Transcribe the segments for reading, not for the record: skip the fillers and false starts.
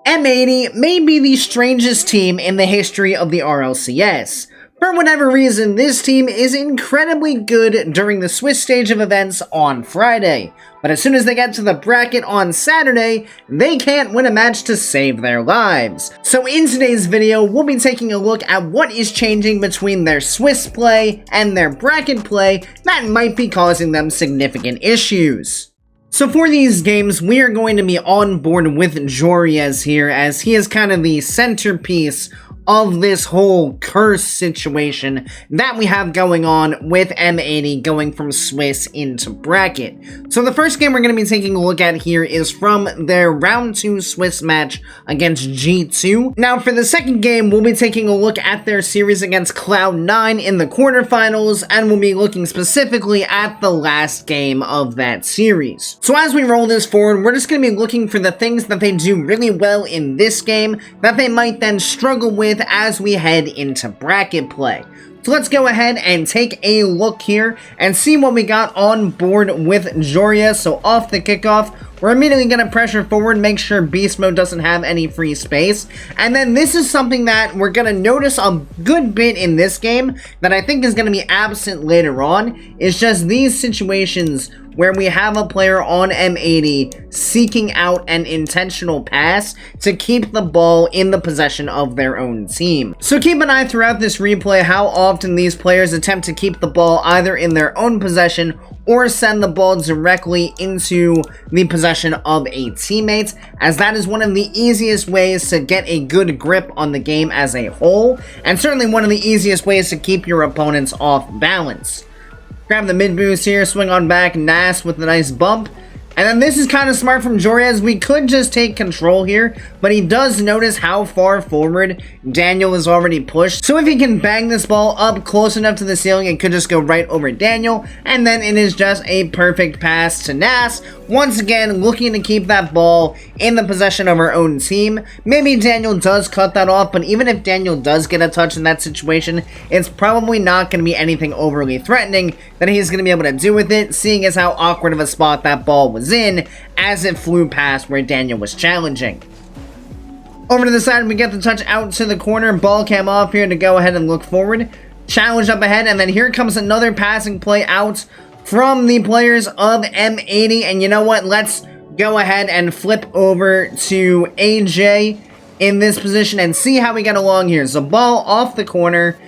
M80 may be the strangest team in the history of the RLCS. For whatever reason, this team is incredibly good during the Swiss stage of events on Friday, but as soon as they get to the bracket on Saturday, they can't win a match to save their lives. So in today's video, we'll be taking a look at what is changing between their Swiss play and their bracket play that might be causing them significant issues. So for these games, we are going to be on board with Joriez here, as he is kind of the centerpiece of this whole curse situation that we have going on with M80 going from Swiss into bracket. So the first game we're going to be taking a look at here is from their round 2 Swiss match against G2. Now for the second game, we'll be taking a look at their series against Cloud9 in the quarterfinals, and we'll be looking specifically at the last game of that series. So as we roll this forward, we're just going to be looking for the things that they do really well in this game that they might then struggle with as we head into bracket play. So let's go ahead and take a look here and see what we got on board with Joriez. So off the kickoff, we're immediately going to pressure forward, make sure beast mode doesn't have any free space. And then this is something that we're going to notice a good bit in this game that I think is going to be absent later on. It's just these situations where we have a player on M80 seeking out an intentional pass to keep the ball in the possession of their own team. So keep an eye throughout this replay how often these players attempt to keep the ball either in their own possession or send the ball directly into the possession of a teammate, as that is one of the easiest ways to get a good grip on the game as a whole, and certainly one of the easiest ways to keep your opponents off balance. Grab the mid boost here, swing on back, Nas with a nice bump. And then this is kind of smart from Joriez. We could just take control here, but he does notice how far forward Daniel is already pushed. So if he can bang this ball up close enough to the ceiling, it could just go right over Daniel. And then it is just a perfect pass to Nas. Once again, looking to keep that ball in the possession of our own team. Maybe Daniel does cut that off, but even if Daniel does get a touch in that situation, it's probably not going to be anything overly threatening that he's going to be able to do with it, seeing as how awkward of a spot that ball was in as it flew past where Daniel was challenging. Over to the side, we get the touch out to the corner, ball cam off here to go ahead and look forward. Challenge up ahead, and then here comes another passing play out from the players of M80, and you know what, let's go ahead and flip over to AJ in this position and see how we get along here. So ball off the corner,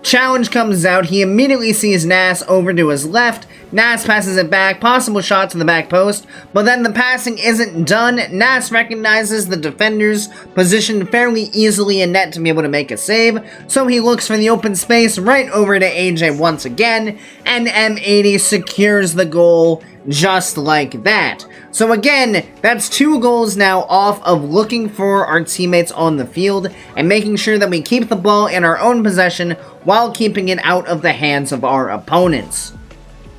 challenge comes out, he immediately sees Nas over to his left, Nas passes it back, possible shot to the back post, but then the passing isn't done. Nas recognizes the defender's position fairly easily in net to be able to make a save, so he looks for the open space right over to AJ once again, and M80 secures the goal just like that. So again, that's 2 goals now off of looking for our teammates on the field and making sure that we keep the ball in our own possession while keeping it out of the hands of our opponents.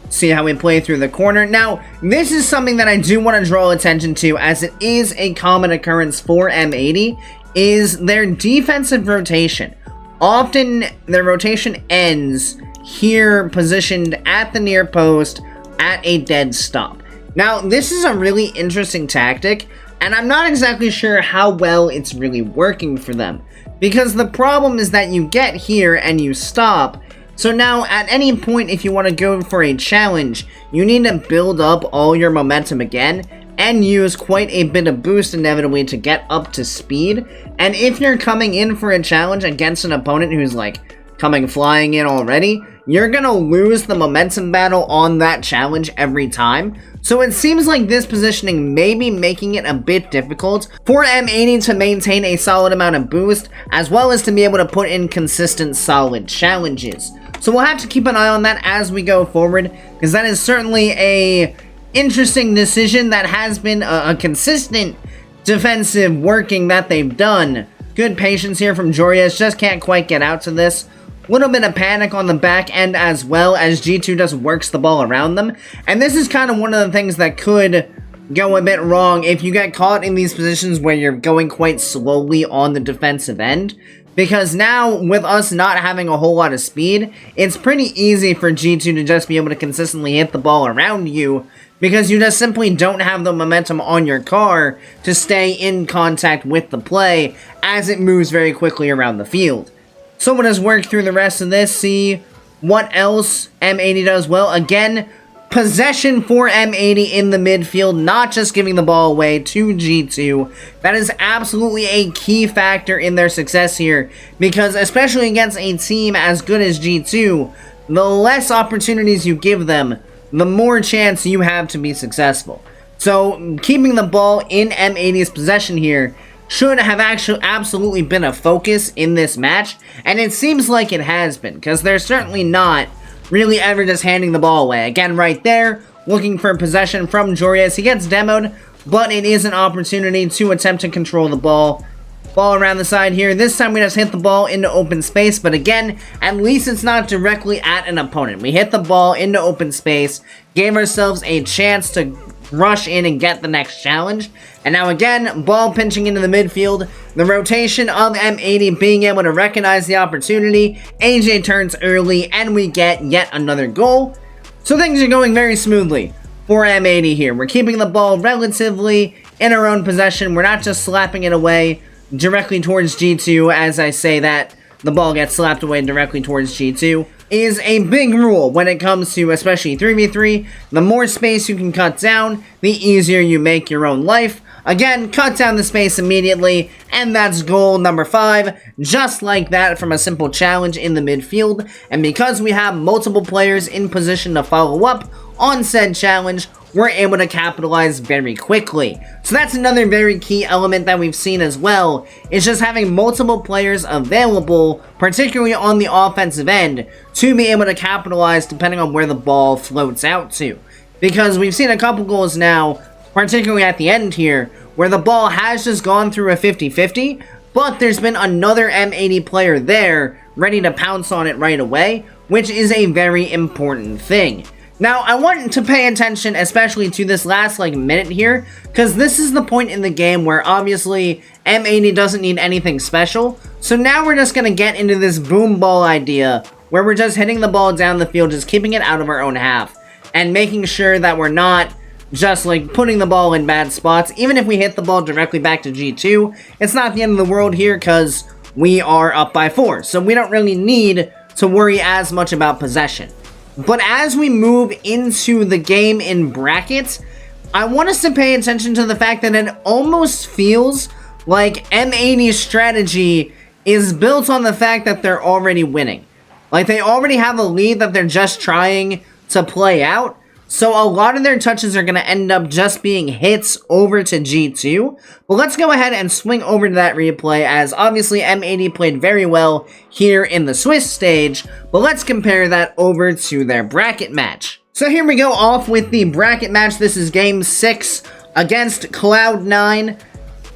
See how we play through the corner. Now, this is something that I do want to draw attention to, as it is a common occurrence for M80, is their defensive rotation. Often, their rotation ends here, positioned at the near post, at a dead stop. Now, this is a really interesting tactic, and I'm not exactly sure how well it's really working for them, because the problem is that you get here and you stop. So now, at any point, if you want to go for a challenge, you need to build up all your momentum again and use quite a bit of boost inevitably to get up to speed. And if you're coming in for a challenge against an opponent who's like coming flying in already, you're gonna lose the momentum battle on that challenge every time. So it seems like this positioning may be making it a bit difficult for M80 to maintain a solid amount of boost, as well as to be able to put in consistent solid challenges. So we'll have to keep an eye on that as we go forward, because that is certainly a interesting decision that has been a consistent defensive working that they've done. Good patience here from Joriez, just can't quite get out to this. Little bit of panic on the back end as well, as G2 just works the ball around them. And this is kind of one of the things that could go a bit wrong if you get caught in these positions where you're going quite slowly on the defensive end. Because now, with us not having a whole lot of speed, it's pretty easy for G2 to just be able to consistently hit the ball around you, because you just simply don't have the momentum on your car to stay in contact with the play as it moves very quickly around the field. So let us work through the rest of this, see what else M80 does well. Again, possession for M80 in the midfield, not just giving the ball away to G2. That is absolutely a key factor in their success here, because especially against a team as good as G2, the less opportunities you give them, the more chance you have to be successful. So keeping the ball in M80's possession here should have actually absolutely been a focus in this match, and it seems like it has been, because they're certainly not really ever just handing the ball away. Again, right there, looking for possession from Jorius. He gets demoed, but it is an opportunity to attempt to control the ball. Ball around the side here. This time we just hit the ball into open space, but again, at least it's not directly at an opponent. We hit the ball into open space, gave ourselves a chance to rush in and get the next challenge. And now again, ball pinching into the midfield. The rotation of M80 being able to recognize the opportunity. AJ turns early and we get yet another goal. So things are going very smoothly for M80 here. We're keeping the ball relatively in our own possession. We're not just slapping it away directly towards G2. As I say that, the ball gets slapped away directly towards G2. Is a big rule when it comes to especially 3v3. The more space you can cut down, the easier you make your own life. Again, cut down the space immediately, and that's goal number 5, just like that from a simple challenge in the midfield. And because we have multiple players in position to follow up on said challenge, we're able to capitalize very quickly. So that's another very key element that we've seen as well, is just having multiple players available, particularly on the offensive end, to be able to capitalize depending on where the ball floats out to. Because we've seen a couple goals now, particularly at the end here, where the ball has just gone through a 50-50, but there's been another M80 player there ready to pounce on it right away, which is a very important thing. Now, I want to pay attention especially to this last minute here, because this is the point in the game where obviously M80 doesn't need anything special. So now we're just going to get into this boom ball idea, where we're just hitting the ball down the field, just keeping it out of our own half, and making sure that we're not just putting the ball in bad spots. Even if we hit the ball directly back to G2, it's not the end of the world here, because we are up by 4. So we don't really need to worry as much about possession. But as we move into the game in brackets, I want us to pay attention to the fact that it almost feels like M80's strategy is built on the fact that they're already winning. Like, they already have a lead that they're just trying to play out. So a lot of their touches are going to end up just being hits over to G2. But let's go ahead and swing over to that replay, as obviously M80 played very well here in the Swiss stage. But let's compare that over to their bracket match. So here we go off with the bracket match. This is game 6 against Cloud9.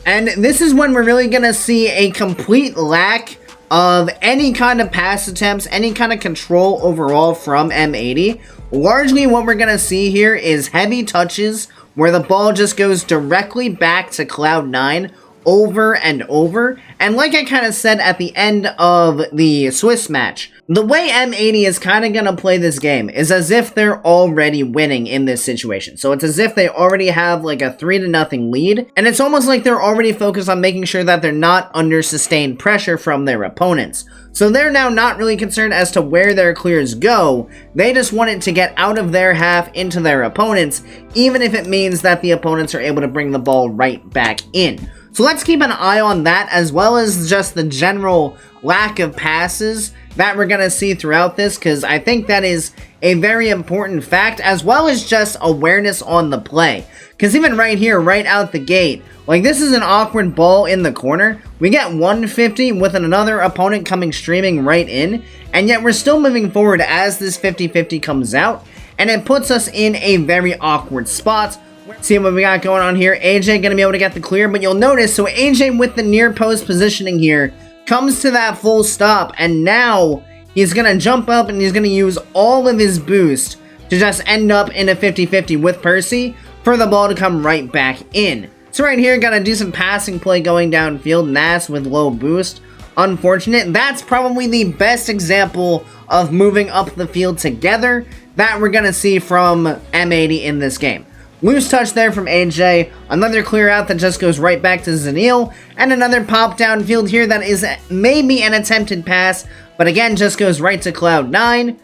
And this is when we're really going to see a complete lack of any kind of pass attempts, any kind of control overall from M80. Largely what we're going to see here is heavy touches where the ball just goes directly back to Cloud9 over and over. And like I kind of said at the end of the Swiss match, the way M80 is kind of going to play this game is as if they're already winning in this situation. So it's as if they already have a 3-0 lead, and it's almost like they're already focused on making sure that they're not under sustained pressure from their opponents. So they're now not really concerned as to where their clears go. They just want it to get out of their half into their opponents, even if it means that the opponents are able to bring the ball right back in. So let's keep an eye on that, as well as just the general lack of passes that we're going to see throughout this, because I think that is a very important fact, as well as just awareness on the play. Because even right here, right out the gate, this is an awkward ball in the corner. We get 150 with another opponent coming streaming right in, and yet we're still moving forward as this 50-50 comes out, and it puts us in a very awkward spot. See what we got going on here. AJ going to be able to get the clear, but you'll notice, so AJ with the near post positioning here comes to that full stop, and now he's going to jump up and he's going to use all of his boost to just end up in a 50-50 with Percy for the ball to come right back in. So right here, got to do some passing play going downfield. Nas with low boost. Unfortunate. That's probably the best example of moving up the field together that we're going to see from M80 in this game. Loose touch there from AJ, another clear out that just goes right back to Zanil, and another pop downfield here that is maybe an attempted pass, but again just goes right to Cloud9.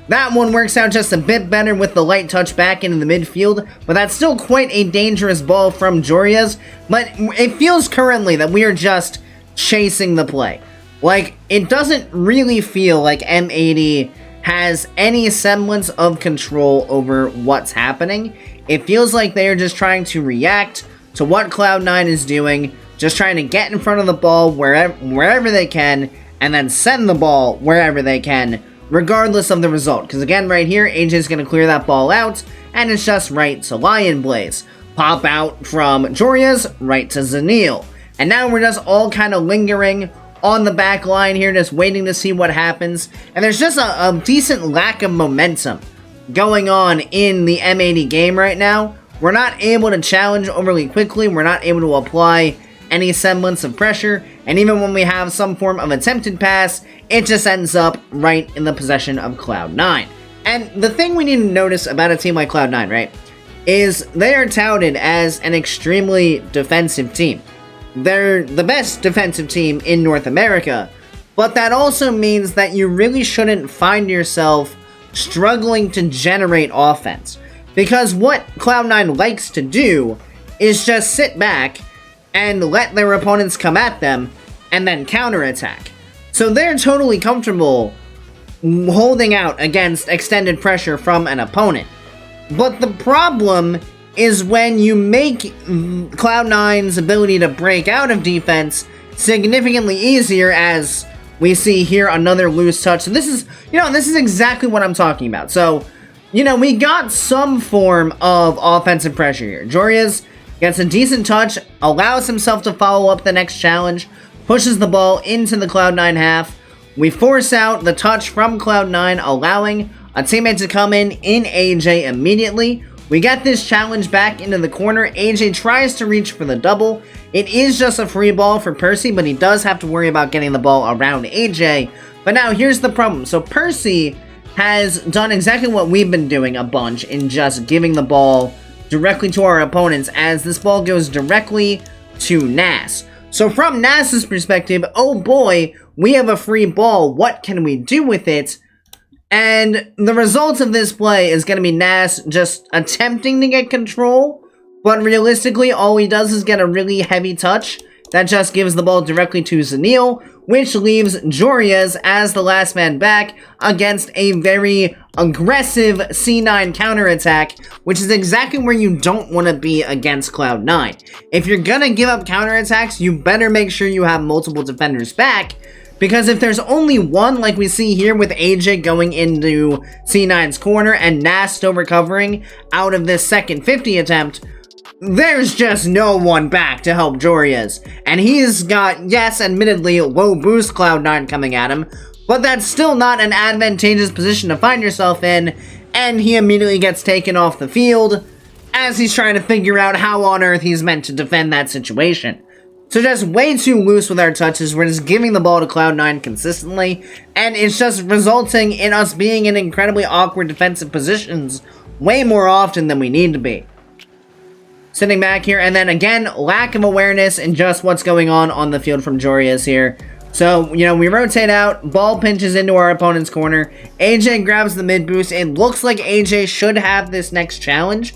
That one works out just a bit better with the light touch back into the midfield, but that's still quite a dangerous ball from Jorias, but it feels currently that we are just chasing the play. Like, it doesn't really feel like M80 has any semblance of control over what's happening. It feels like they are just trying to react to what Cloud9 is doing, just trying to get in front of the ball wherever they can, and then send the ball wherever they can, regardless of the result. Because again, right here, AJ is going to clear that ball out, and it's just right to Lion Blaze. Pop out from Jorias, right to Zanil. And now we're just all kind of lingering on the back line here, just waiting to see what happens. And there's just a decent lack of momentum going on in the M80 game right now. We're not able to challenge overly quickly. We're not able to apply any semblance of pressure. And even when we have some form of attempted pass, it just ends up right in the possession of Cloud9. And the thing we need to notice about a team like Cloud9, right, is they are touted as an extremely defensive team. They're the best defensive team in North America, but that also means that you really shouldn't find yourself struggling to generate offense. Because what Cloud9 likes to do is just sit back and let their opponents come at them and then counterattack. So they're totally comfortable holding out against extended pressure from an opponent. But the problem is when you make Cloud9's ability to break out of defense significantly easier, as we see here, another loose touch. So this is, this is exactly what I'm talking about. So, we got some form of offensive pressure here. Jorias gets a decent touch, allows himself to follow up the next challenge, pushes the ball into the Cloud9 half. We force out the touch from Cloud9, allowing a teammate to come in AJ immediately. We get this challenge back into the corner. AJ tries to reach for the double. It is just a free ball for Percy, but he does have to worry about getting the ball around AJ. But now here's the problem. So Percy has done exactly what we've been doing a bunch in just giving the ball directly to our opponents, as this ball goes directly to Nas. So from Nas's perspective, oh boy, we have a free ball. What can we do with it? And the result of this play is going to be Nas just attempting to get control, but realistically, all he does is get a really heavy touch that just gives the ball directly to Zanil, which leaves Jorias as the last man back against a very aggressive C9 counterattack, which is exactly where you don't want to be against Cloud9. If you're going to give up counterattacks, you better make sure you have multiple defenders back, because if there's only one, like we see here with AJ going into C9's corner and Nas still recovering out of this second 50 attempt, there's just no one back to help Jorias. And he's got, yes, admittedly, low boost Cloud9 coming at him, but that's still not an advantageous position to find yourself in, and he immediately gets taken off the field as he's trying to figure out how on earth he's meant to defend that situation. So just way too loose with our touches. We're just giving the ball to Cloud9 consistently, and it's just resulting in us being in incredibly awkward defensive positions way more often than we need to be. Sitting back here, and then again, lack of awareness in just what's going on the field from Jorias here. So, we rotate out, ball pinches into our opponent's corner, AJ grabs the mid boost. It looks like AJ should have this next challenge,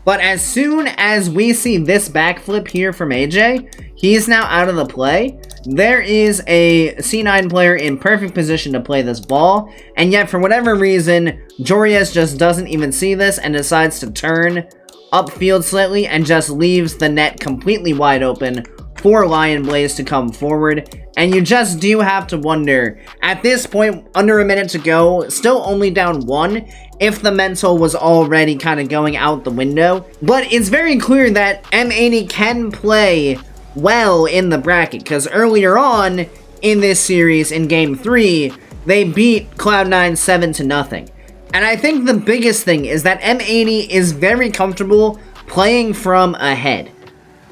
but as soon as we see this backflip here from AJ, he's now out of the play. There is a C9 player in perfect position to play this ball, and yet for whatever reason, Jorias just doesn't even see this and decides to turn upfield slightly and just leaves the net completely wide open for Lion Blaze to come forward. And you just do have to wonder, at this point, under a minute to go, still only down 1, if the mental was already kind of going out the window. But it's very clear that M80 can play well in the bracket, because earlier on in this series, in Game 3, they beat Cloud9 7-0. And I think the biggest thing is that M80 is very comfortable playing from ahead.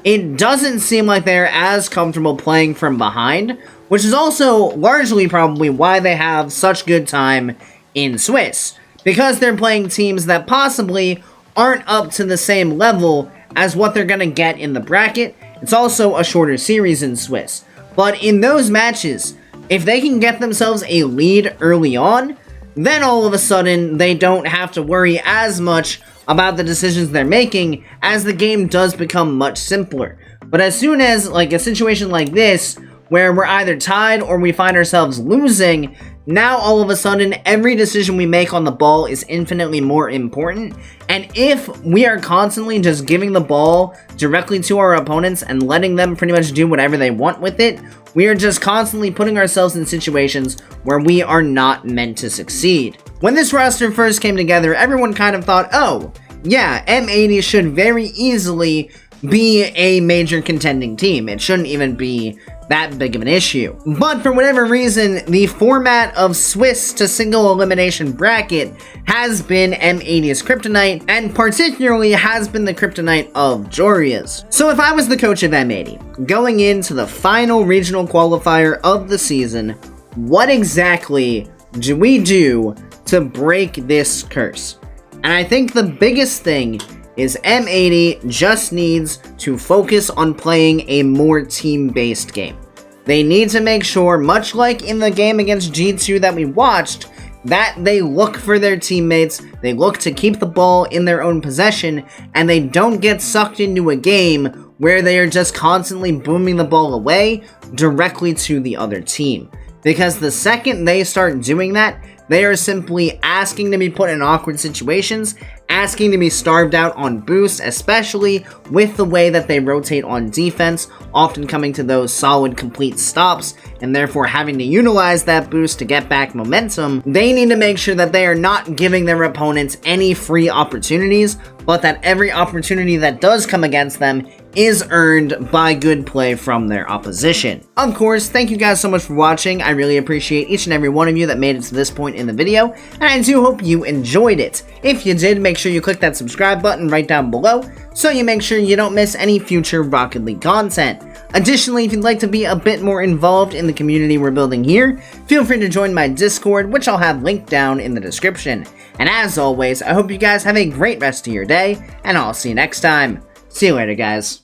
It doesn't seem like they're as comfortable playing from behind, which is also largely probably why they have such good time in Swiss, because they're playing teams that possibly aren't up to the same level as what they're going to get in the bracket. It's also a shorter series in Swiss. But in those matches, if they can get themselves a lead early on, then all of a sudden they don't have to worry as much about the decisions they're making, as the game does become much simpler. But as soon as, like, a situation like this, where we're either tied or we find ourselves losing, now all of a sudden every decision we make on the ball is infinitely more important. And if we are constantly just giving the ball directly to our opponents and letting them pretty much do whatever they want with it, we are just constantly putting ourselves in situations where we are not meant to succeed. When this roster first came together, everyone kind of thought, oh, yeah, M80 should very easily be a major contending team. It shouldn't even be that big of an issue. But for whatever reason, the format of Swiss to single elimination bracket has been M80's kryptonite, and particularly has been the kryptonite of Joria's. So if I was the coach of M80, going into the final regional qualifier of the season, what exactly do we do to break this curse? And I think the biggest thing is M80 just needs to focus on playing a more team-based game. They need to make sure, much like in the game against G2 that we watched, that they look for their teammates, they look to keep the ball in their own possession, and they don't get sucked into a game where they are just constantly booming the ball away directly to the other team. Because the second they start doing that, they are simply asking to be put in awkward situations, asking to be starved out on boost, especially with the way that they rotate on defense, often coming to those solid complete stops, and therefore having to utilize that boost to get back momentum. They need to make sure that they are not giving their opponents any free opportunities, but that every opportunity that does come against them is earned by good play from their opposition. Of course, thank you guys so much for watching. I really appreciate each and every one of you that made it to this point in the video, and I do hope you enjoyed it. If you did, make sure you click that subscribe button right down below, so you make sure you don't miss any future Rocket League content. Additionally, if you'd like to be a bit more involved in the community we're building here, feel free to join my Discord, which I'll have linked down in the description. And as always, I hope you guys have a great rest of your day, and I'll see you next time. See you later, guys.